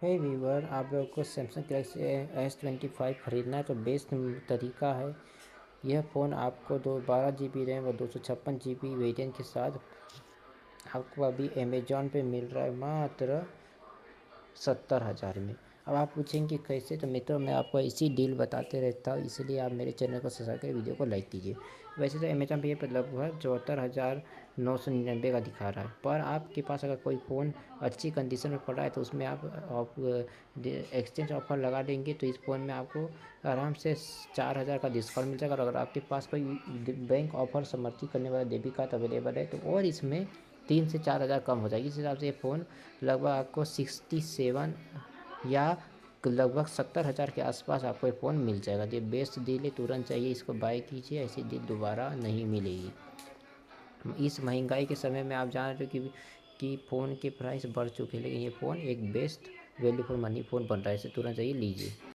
हे Weaver, आप लोग को सैमसंग गैलेक्सी S25 ख़रीदना है तो बेस्ट तरीका है। यह फ़ोन आपको 12 GB रैम और 256 GB वेरिएंट के साथ आपको अभी अमेजॉन पे मिल रहा है मात्र 70,000 में। अब आप पूछेंगे कैसे, तो मित्रों मैं आपको इसी डील बताते रहता हूँ, इसलिए आप मेरे चैनल को सब्सक्राइब कर वीडियो को लाइक कीजिए। वैसे तो अमेजॉन पे ये पर लगभग 74,999 का दिखा रहा है, पर आपके पास अगर कोई फ़ोन अच्छी कंडीशन में पड़ा है तो उसमें आप एक्सचेंज ऑफर लगा देंगे तो इस फ़ोन में आपको आराम से 4,000 का डिस्काउंट मिल जाएगा। और अगर आपके पास कोई बैंक ऑफर समर्थित करने वाला डेबिट कार्ड अवेलेबल है तो और इसमें 3 से 4 हज़ार कम हो जाएगी। इस हिसाब से ये फ़ोन लगभग आपको 67 या लगभग 70,000 के आसपास आपको ये फ़ोन मिल जाएगा। ये बेस्ट डील है, तुरंत चाहिए इसको बाय कीजिए, ऐसी डील दोबारा नहीं मिलेगी। इस महंगाई के समय में आप जान रहे हो कि फ़ोन के प्राइस बढ़ चुके हैं, लेकिन ये फ़ोन एक best value for money phone बन रहा है, इसे तुरंत चाहिए लीजिए।